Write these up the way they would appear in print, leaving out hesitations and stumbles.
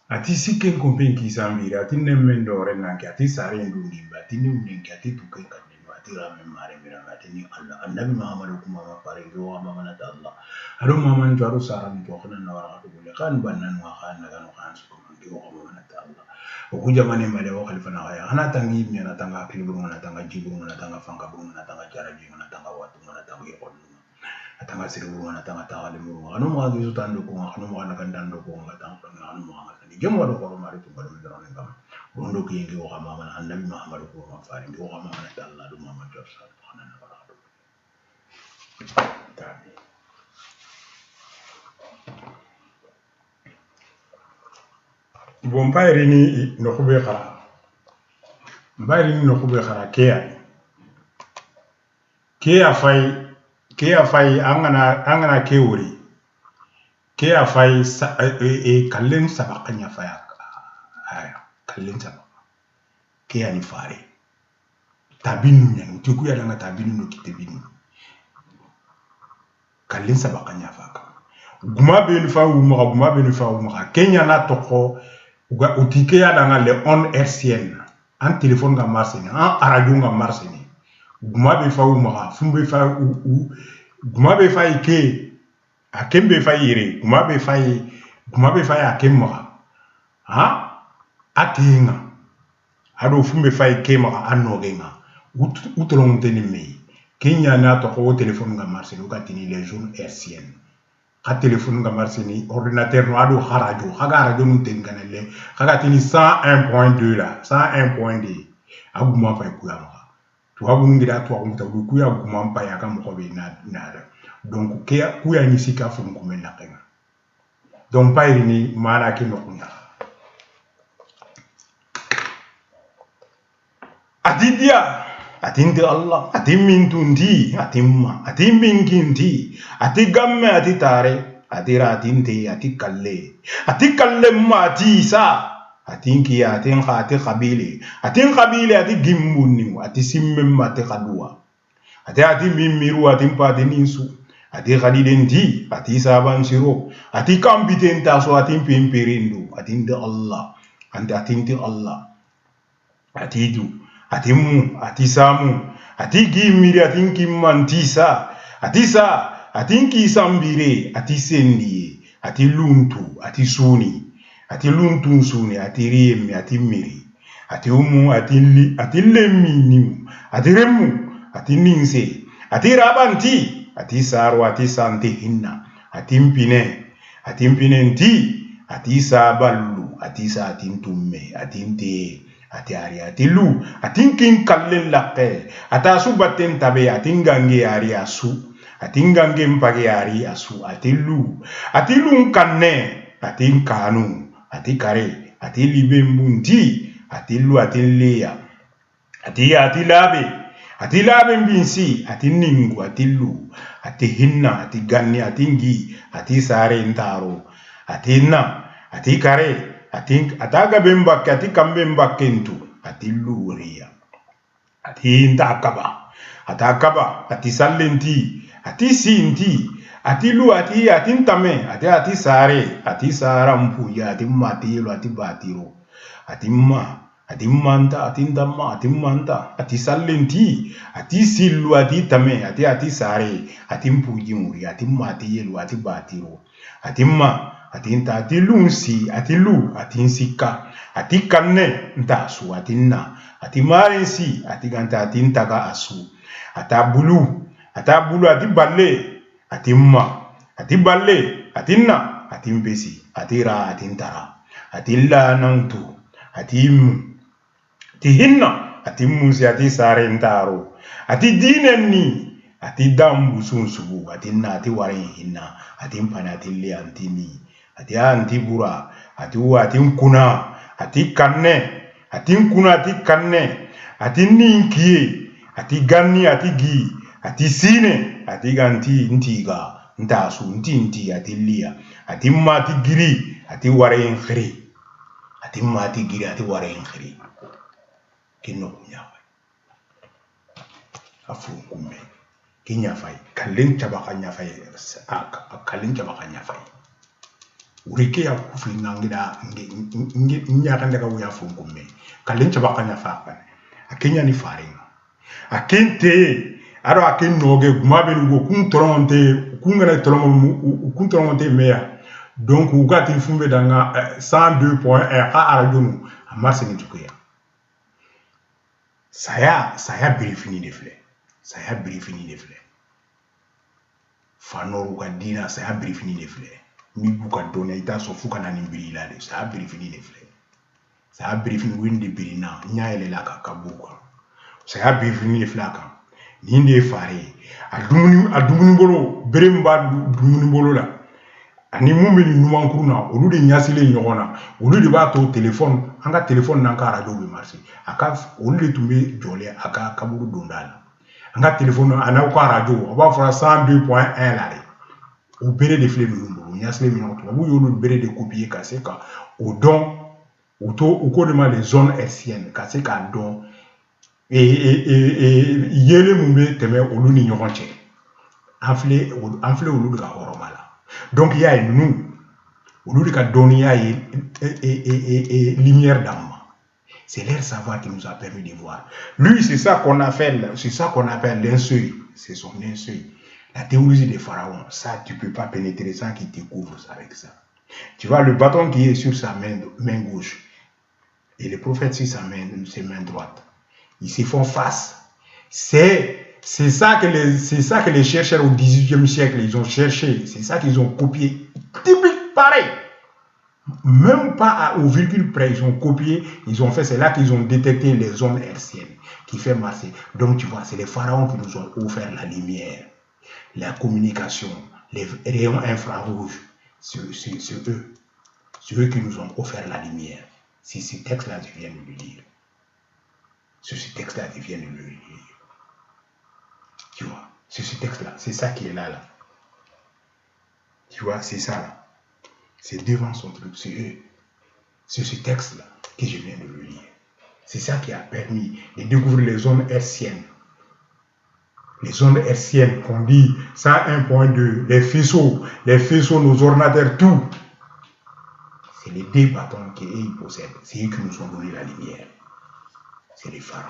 ati sikken kompen kisambiri ati nemmen dore nanki ati sare ndundi ati nemmen ati tuken kanni ati ramen mare miranga ati ni Allah annabi Muhammad kuma ma pare do wa mana ta Allah ado Muhammad to ado sara mi to khana na wara to le kan bannan wa khan na kan khan su ko ndi wa mana ta Allah o ku jamane male wa khalifa na ya ana tangi mi na tanga klibu na tanga jibu na tanga fanga bu na tanga jarabi na tanga watu na tanga yon atanga siru na tanga ta ale mu anu ma gizu tando ko anu ma na kan tando ko tanga anu ma ni gemo do ko mari to bado do ngam rondo ki ngi wa mama annabi Muhammad ko ma faari ngi wa mama na Allah do mama to sa khana na bara do tabi bon bayri ni no ko be khara bayri ni no ko be khara ke afai angana ke wuri ke afai kallin sabakanya faya kallin sabaka ke ani fare tabinu nyan tuku ya danga tabinu no kitebinu kallin sabakanya faka guma be ni fa uma kenya na toko uga utike ya danga le on RCN an téléphone ga marseni an radio ga marseni guma be fa uma fumbe fa guma be fa ike akembe fa yire guma be fa akemma ha atinga ado fumbe fa ike ma anogenga utolong teni me kenya na to ko téléphone ga marseni uga tini les jours RCN ka téléphone ga marseni ordinateur no ado radio haga radio no tenganele haga tini 101.2 la 101.2 aguma fa kuyama tuwabu ngira tuwa mutabu kuya gumampa ya kama kwa na donc kuya nisika fu mkumela kenga donc pairi ni maana kino kunya adidia atinde Allah atimintundi atimma atiminginti atigamme atitare atira atinte atikalle mati sa atinki atin khati qabili ati gimbunni ati simmem ati qadwa ati mimiru ati patininsu ati khadidenti ati saban siro ati kambiten taso ati pimperindu ati de Allah ati Allah ati du ati mu ati samu ati gimiri ati kimantisa ati sa ati kisambire ati sendi ati luntu ati suni ati luntun suni ati riyemi ati miri ati umu ati lemini ati remu ati ninse ati rabanti ati saru ati sante hinna ati mpine nti ati saballu ati sa ati ntumme ati nte ati ari ati lu ati kin kallen lakke ata subatten tabe ati ngange ari asu ati ngange mpage ari asu ati lu kanne ati kanu ati kare ati libe mbundi ati lu ati leya ati labe mbinsi ati ningu ati lu ati hinna ati ganni ati ngi ati sare ntaro ati na ati kare ati ataga bembakke ati kambe mbakkentu ati lu riya ati ntakaba atakaba ati sallenti ati sinti ati lu ati ntame ati sare ati sara mpuya ati matilo ati batiro ati manta ati ndamma ati manta ati sallenti ati silu ati tame ati sare ati mpuji muri ati matilo ati batiro ati ati nta ati lunsi ati lu ati nsika ati kanne ntasu ati na ati marensi ati ganta ati ntaka asu atabulu ati balle ati ati balle ati na ati mpesi ati ra ati ntara ati la nantu ati hinna ati musi ati sare ntaro ati dinenni ati dambu sunsubu ati na ati ware hinna ati mpana ati le antini ati anti bura ati nkuna ati kanne ati nkuna ati kanne ati ninkiye ati ganni ati gi ati sine ati ganti ntiga ntasu nti ati liya ati mati giri ati ware khiri ati mati giri ati ware khiri kino kunyawa afu kumme kinya fai kalin chabaka nya fai kalin chabaka nya fai ureke ya kufli ngangida nyakanda ka uya fungume kalencha bakanya fapa akenya ni faringa akente aro aken noge gumabe lugo kun toronte kun ngana toronte meya donc ugati fumbe danga 102.1 ka arajunu amarse ni tukuya saya briefini de fle saya briefini de fle fanoru ka dina saya briefini de fle mi buka dona ita so fuka na nimbiri la de saya briefini de fle saya briefini windi birina nyaele la ka kabuka saya briefini de fle ka ninde fare adumuni bolo beremba dumuni bolo la ani mumeli numankuru na olu de nyasile nyogona olu de ba to téléphone anga téléphone nan ka radio be marché aka olu de tumbe jole aka kaburu dondala anga téléphone ana ko radio ba fora 102.1 la re o bere de flé numbo nyasile nyogona bu yolu bere de copier ka se ka au don au ko de ma les zones hertziennes ka se ka don et yele mumbe teme olu ni nyogonche enflé olu de ka horomala. Donc il y a nous, au lieu de donner lumière d'âme. C'est leur savoir qui nous a permis de voir. Lui, c'est ça qu'on appelle un seuil. C'est son un seuil. La théologie des pharaons, ça, tu ne peux pas pénétrer ça qui te couvre avec ça. Tu vois, le bâton qui est sur sa main gauche et le prophète sur ses mains droites, ils se font face. C'est ça que les chercheurs au XVIIIe siècle, ils ont cherché. C'est ça qu'ils ont copié. Typique pareil. Même pas au virgule près, ils ont copié. Ils ont fait, c'est là qu'ils ont détecté les zones hertziennes qui fait marcher. Donc tu vois, c'est les pharaons qui nous ont offert la lumière, la communication, les rayons infrarouges. C'est eux. C'est eux qui nous ont offert la lumière. Si ce texte-là, je viens de le lire. Ce texte-là, je viens de le lire. Tu vois, c'est ce texte-là, c'est ça qui est là. Tu vois, c'est ça là. C'est devant son truc, c'est eux. C'est ce texte-là que je viens de le lire. C'est ça qui a permis de découvrir les zones hertziennes. Les zones hertziennes qu'on dit 101.2, les faisceaux, nos ordinateurs, tout. C'est les deux bâtons qu'ils possèdent. C'est eux qui nous ont donné la lumière. C'est les pharaons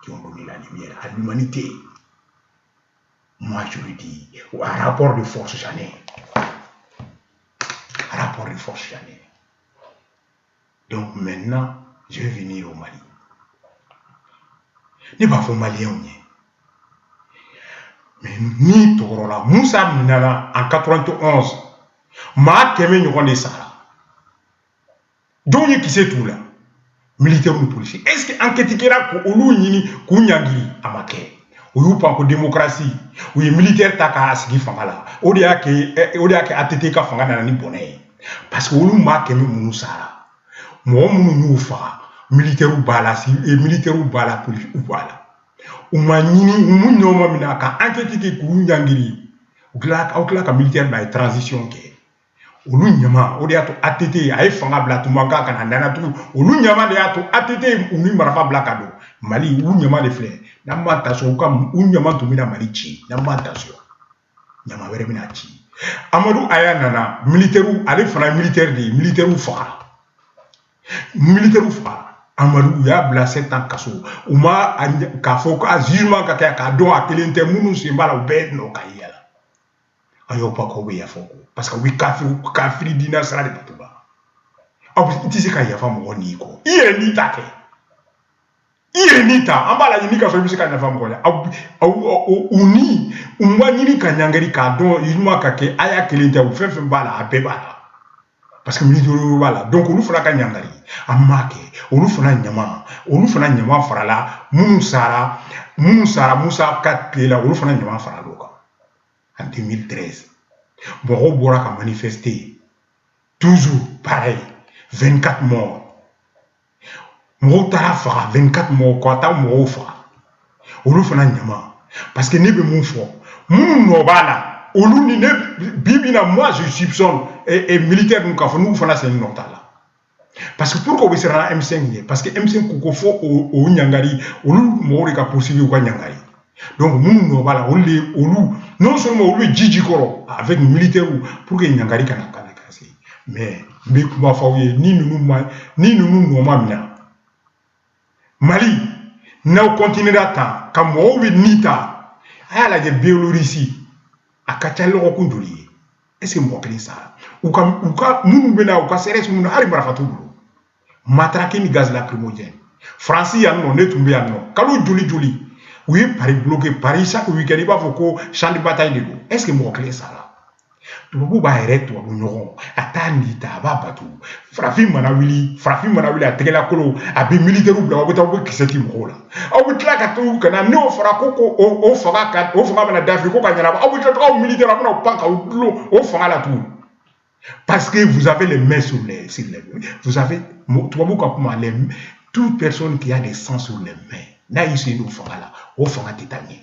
qui ont donné la lumière à l'humanité. Moi, je le dis, un rapport de force, j'en ai. Un rapport de force, j'en ai. Donc maintenant, je vais venir au Mali. Ne pas faire malien, mais ni Torola, Moussa Minala en 91, ma keme n'y connaît ça là. Donc qui sait tout là, militaire ou policier. Est-ce que enquête qui est là pour Olu Nini Kounyangiri à Maké? Ou pas pour démocratie, ou les militaires taka asigi fangala, ou de ake atete ka fangana ni bonnet. Parce que ou ma keme munu sara, mo munu nufa, militaire ou bala si et militaire ou bala police ou bala. Ou manini ou mun nyoma minaka enquête ki ku nyangiri, ou ka militaire ba transition ke. Olu nyama o de ato atete ay fanga bla tumanga kana nana tu olu nyama de ato atete unu marafa blakado Mali ou nyama de fleur n'amantation comme ou nyama tumina Mali chi n'amantation nyama were mina chi Amadou Aya nana militaire ou ale fana militaire ou fa Amadou ya bla 7 ans kaso uma ka foko azirma ka don akelente munu simbala ubed no kayela ayo pa ko be ya foko parce que oui kafiri dina sara de batuba abu tisi ka ya famo ni ko ire ni take ire ni ta ambala ni ka so bi ka na famo ko uni umwa ni ka nyangari ka don yuma ka ke aya kelente u fefe bala abeba parce que militaire bala donc olu fana ka nyangari amake olu fana nyama farala munu sara Musa Katlela olu fana nyama farala en 2013. Bon, Bora a manifesté. Toujours pareil. 24 morts. Motara fara 24 morts. Quoi, ta mort fara. Olu fana nyama. Parce que nebe mon fort. Mon nobala. Olu ni ne bibina moi je soupçonne et militaire nous kafo nous fana c'est notala. Parce que pourquoi vous serez M5 parce que M5 koko fo o nyangari olu mori ka poursuivre ou nyangari. Donc, nous voilà, non seulement on lui dit avec militaire pour que Nyangari kana cassé, Mais kuma fɔ aw ye ni ninnu nɔ ma minɛ Mali n'aw continuera tan ka mɔgɔw bɛ ni ta a y'a lajɛ Biélorussie a ka ca lɔgɔkun joli ye est-ce que mɔgɔ kelen sara u ka minnu bɛ na u ka CRS minnu hali marifa t'u bolo matraqué ni gaz lacrymogène France yan nɔ ne tun bɛ yan nɔ kalo joli u ye Paris bloqué Paris chaque week-end i b'a fɔ ko champ de bataille de don est-ce que mɔgɔ kelen sara tubabu b'a yɛrɛ tubabu ɲɔgɔn a t'a ni ta a b'a batu farafin mana wuli a tɛgɛla kolo a bɛ militaire bila aw bɛ taa aw bɛ kisɛ ti mɔgɔw la aw bɛ tila ka to ka na n'o fɔra ko o fanga bɛna dafi ko ka ɲɛnabɔ aw bɛ tila aw militaire aw bɛna pan k'aw dulon o fanga la tugun parce que vous avez les mains sur les vous avez tubabu ka kuma toute personne qui a des sangs sur les mains n'a y'i sen n'o fanga la o fanga tɛ taa ɲɛ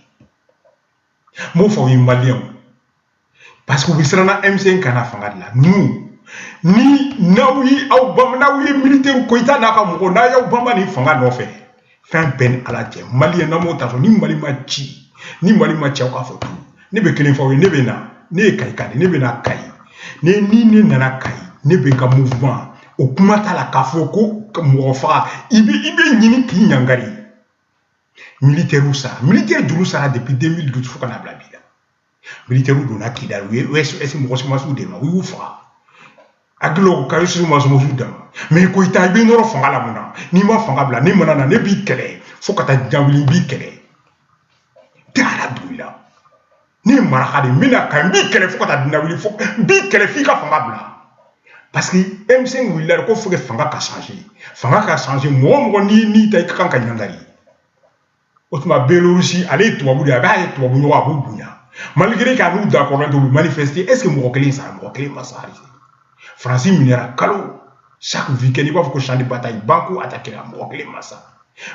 n b'o fɔ aw ye maliyɛnw parce que vous serez dans M5 kana fanga de la nous ni n'aw ye militaire ko ita n'a ka mɔgɔ n'a y'aw bamba ni fanga nɔfɛ fɛn bɛɛ ni ala cɛ maliyɛn n'a m'o ta sɔrɔ ni Mali ma ci aw k'a fɔ tugun ne bɛ kelen fɔ aw ye ne bɛ na ne ye Kayika de ne bɛ na Kayi ni ne nana Kayi ne bɛ n ka mouvement o kuma t'a la k'a fɔ ko mɔgɔ faga i bɛ ɲini k'i ɲangari militaire sara militaire juru sara depuis 2012 fo ka na bila bi la militaire donna Kidali u ye SOS mɔgɔ somasiw de ma u y'u faga hakililaw ka SOS mɔgɔ somasiw dama mais Koyita i bɛ nɔrɔ fanga la mun na n'i ma fanga bila ne mana na ne b'i kɛlɛ fo ka taa janwili n b'i kɛlɛ tɛ ala dugu la ne ye maraka de n bɛna ka n b'i kɛlɛ fo ka taa janwili fo n b'i kɛlɛ f'i ka fanga bila parce que M5 wulila ko faut que fanga ka changer mɔgɔ n'i ta i ka kan ka ɲangari o tuma Biélorussie ale ye tubabu de ye a b'a ye tubabu ɲɔgɔn a b'u bonya malgré qu'à nous d'accord de manifester est-ce que mɔgɔ kelen sara mɔgɔ kelen ma sara France minɛra kalo chaque week-end i b'a fɔ ko champ de bataille banko attaqué la mɔgɔ kelen ma sara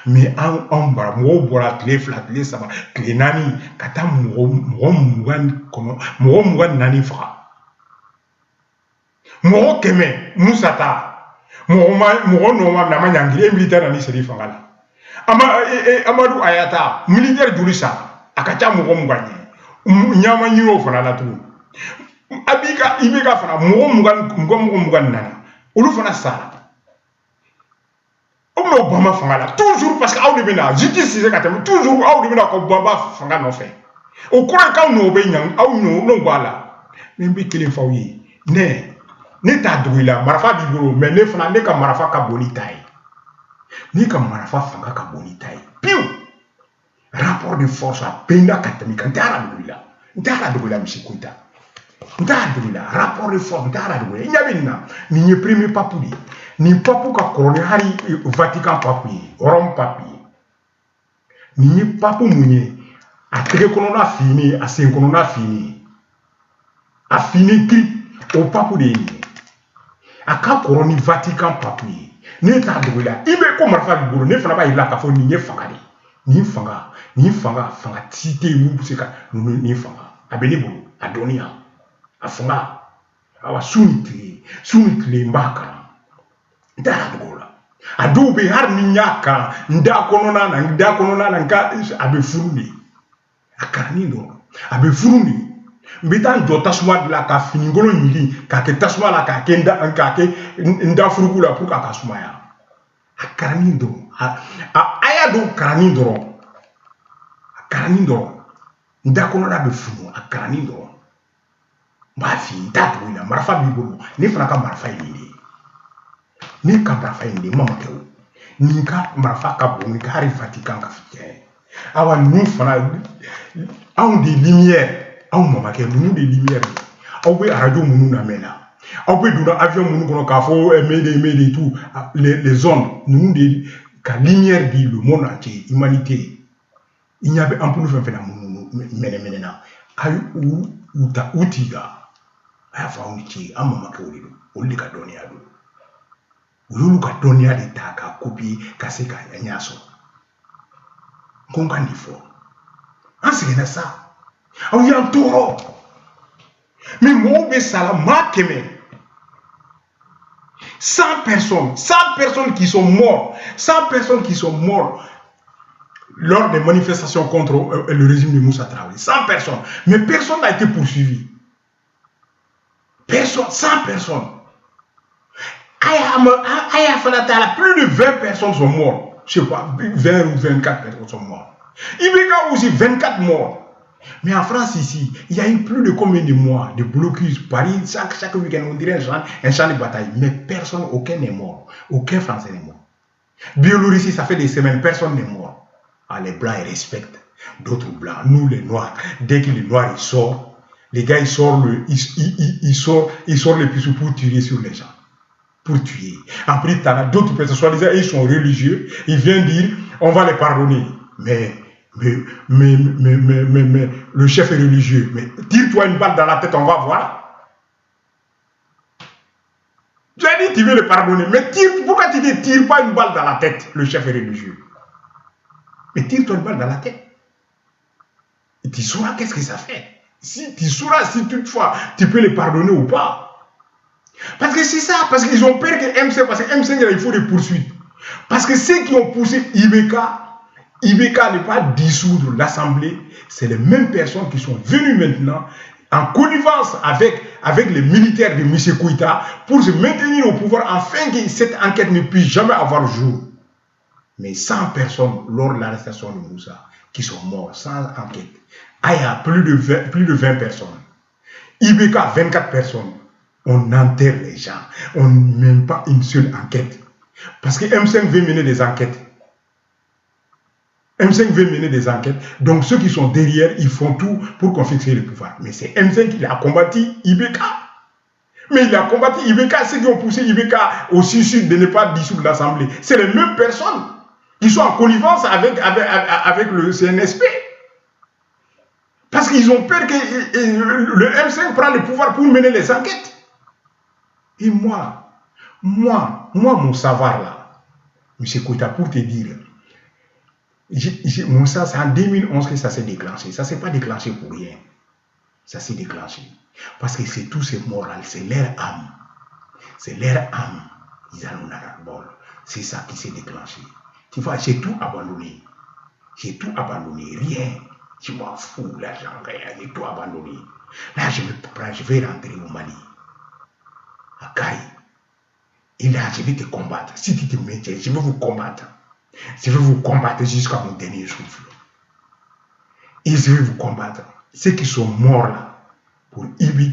mais anw bara mɔgɔw bɔra tile 2 tile 3 tile 4 ka taa mɔgɔ 24 faga mɔgɔ 100 Musa ta mɔgɔ nɔma minɛ a ma ɲangiri e militaire nani seri fanga la Amadou Ayata militaire joli sa a ka ca mɔgɔ 20 ɲama ɲini o fana la tugun i bɛ ka fana mɔgɔ 20 nana olu fana sara aw bɛna bamba fanga la toujours parce que aw de bɛna justice tɛ se ka tɛmɛ toujours aw de bɛna ka bamba fanga nɔfɛ o kɔrɔ ye k'aw n'o bɛ ɲan aw n'o b'a la mais n bɛ kelen f'aw ye ne t'a dogo i la marifa b'i bolo mais ne ka marifa ka bon ni ta ye ne ka marifa fanga ka bon ni ta ye pewu rapport de force a bɛɛ n'a ka tɛmɛ kan n tɛ ala dogo i la misi Koyita n t'a dogo i la rapport de force n tɛ ala dogo i la i ɲɛ bɛ nin na nin ye premier pape de ye nin pape ka kɔrɔ ni hali Vatican pape ye Rome pape ye nin ye pape mun ye a tɛgɛ kɔnɔna fini a sen kɔnɔna fini a fini kiri o pape de ye nin ye a ka kɔrɔ ni Vatican pape ye ne t'a dogo i la i bɛ ko marifa b'i bolo ne fana b'a yira k'a fɔ nin ye fanga de ye nin fanga ti tɛ yen mun bɛ se ka nin fanga a bɛ ne bolo a dɔnniya a fanga awa su ni tile n b'a kalan n t'a dogo o la a dɔw bɛ yen hali ni n y'a kalan n da kɔnɔna na a bɛ furu de a kalanni dɔrɔn a bɛ furu de n bɛ taa n jɔ tasuma de la ka finikolon ɲigin k'a kɛ tasuma la k'a kɛ n da furuku la pour que a ka sumaya a kalanni dɔrɔn a y'a dɔn kalanni dɔrɔn n da kɔnɔna bɛ funu a kalanni dɔrɔn n b'a f'i ye n t'a dogo i la marifa b'i bolo ne fana ka marifa ye nin de ye ne ka marifa ye nin de ye n ma kɛ o nin ka marifa ka bon nin ka hali Vatican ka fitɛ awa ninnu fana anw de lumière aw mamakɛ ninnu de lumière ye aw bɛ radio minnu lamɛn na aw bɛ donna avion minnu kɔnɔ k'a fɔ Mayday tout les ondes ninnu de ka lumière di le monde entier humanité i ɲɛ bɛ ampoule fɛn fɛn na minnu mɛnɛmɛnɛ a y'u tiga a y'a fɔ aw ni ce an mamakɛw de don olu de ka dɔnniya don u y'olu ka dɔnniya de ta k'a copier ka se ka ɲɛ sɔrɔ ko n ka nin fɔ an sɛgɛnna sa aw y'an tɔɔrɔ mais mɔgɔw bɛ sa la maa 100 100 personnes qui sont mortes lors des manifestations contre le régime de Moussa Traoré 100 personnes mais personne n'a été poursuivi 100 personnes plus de 20 personnes sont mortes. Je sais pas, 20 ou 24 personnes sont mortes. Ibeka aussi, 24 morts. Mais en France ici, il y a eu plus de combien de mois de blocus. Paris, chaque week-end, on dirait un champ de bataille. Mais personne, aucun n'est mort. Aucun Français n'est mort. Biélorussie, ça fait des semaines, personne n'est mort. Ah, les Blancs, ils respectent. D'autres Blancs, nous les Noirs, dès que les Noirs ils sortent, les gars ils sortent les puceaux pour tirer sur les gens. Pour tuer. Après, tu as d'autres personnes, soi-disant, ils sont religieux, ils viennent dire, on va les pardonner. Mais le chef est religieux. Mais tire-toi une balle dans la tête, on va voir. Tu as dit, tu veux le pardonner. Mais pourquoi tu ne tires pas une balle dans la tête, le chef est religieux? Mais tire-toi une balle dans la tête. Et tu sauras qu'est-ce que ça fait. Si tu sauras si toutefois tu peux les pardonner ou pas. Parce que c'est ça, parce qu'ils ont peur que M5, parce que M5, il faut des poursuites. Parce que ceux qui ont poussé Ibeka n'est pas dissoudre l'Assemblée, c'est les mêmes personnes qui sont venues maintenant en connivence avec les militaires de M. Koïta pour se maintenir au pouvoir afin que cette enquête ne puisse jamais avoir jour. Mais 100 personnes lors de l'arrestation de Moussa qui sont morts sans enquête. Aya, plus de 20 personnes. Ibeka, 24 personnes. On enterre les gens. On ne mène pas une seule enquête. Parce que M5 veut mener des enquêtes. M5 veut mener des enquêtes. Donc ceux qui sont derrière, ils font tout pour confisquer le pouvoir. Mais c'est M5 qui a combattu Ibeka. Mais il a combattu Ibeka. Ceux qui ont poussé Ibeka au sud de ne pas dissoudre l'Assemblée. C'est les mêmes personnes qui sont en connivence avec le CNSP. Parce qu'ils ont peur que le M5 prenne le pouvoir pour mener les enquêtes. Et moi, mon savoir là, M. Koïta, pour te dire, c'est en 2011 que ça s'est déclenché. Ça ne s'est pas déclenché pour rien. Ça s'est déclenché. Parce que c'est tous ces morts-là, c'est leur âme. C'est leur âme. Ils ont un bol. C'est ça qui s'est déclenché. Tu vois, j'ai tout abandonné. J'ai tout abandonné. Rien. Je m'en fous, l'argent, rien. J'ai tout abandonné. Là, je me prends, je vais rentrer au Mali. À Kaï. Et là, je vais te combattre. Si tu te maintiens, je vais vous combattre. Je vais vous combattre jusqu'à mon dernier souffle. Et je vais vous combattre. Ceux qui sont morts là,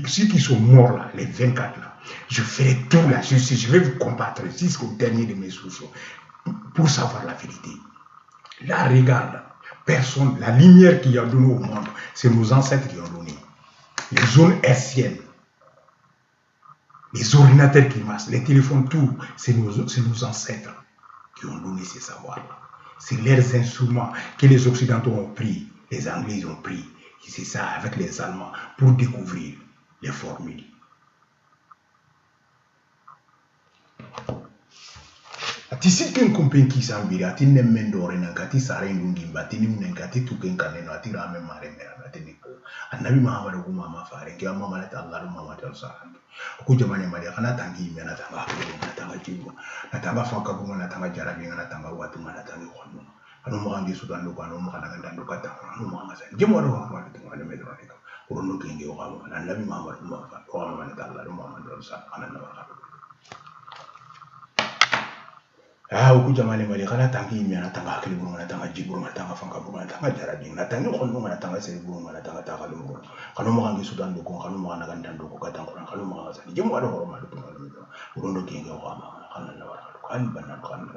ceux qui sont morts là, les 24 là, je ferai tout la justice. Je vais vous combattre jusqu'au dernier de mes souffles pour savoir la vérité. Là, regarde, personne, la lumière qu'il y a donnée au monde, c'est nos ancêtres qui ont donné. Les zones hertziennes, les ordinateurs qui marchent, les téléphones, tout, c'est nos ancêtres qui ont donné ces savoirs-là. C'est leurs instruments que les Occidentaux ont pris, les Anglais ont pris. C'est ça avec les Allemands pour découvrir les formules. Ati siken kumpen kisambiri ati nemmendore nangati sare ndungi batini munengati tuken kaneno ati rame mare mera batini ko annabi muhammad ko mama fare ke amma malata allah muhammad sallallahu ko jamane mari kana tangi mena tanga ko tanga jibo natanga fanka ko na tanga jarabi na tanga watu mana tangi ko anu mo andi sudan do anu mo kana ndandu kata anu mo ngasa jemo do ko wala to wala medro ne ko no kenge o ko annabi muhammad ko amma malata allah muhammad sallallahu alaihi wasallam uku jamane mali kana tangi mi na tanga akili buru na tanga jiburu na tanga fanka buru na tanga jarabi na tanga khonno na tanga sey buru na tanga taka lu kanu mo kangi sudan do ko kanu mo kana gandan do ko katan ko kanu mo ngasa jemu ado horo ma do to ngalo do ndo kenge o ama kana na wara ko an banan kan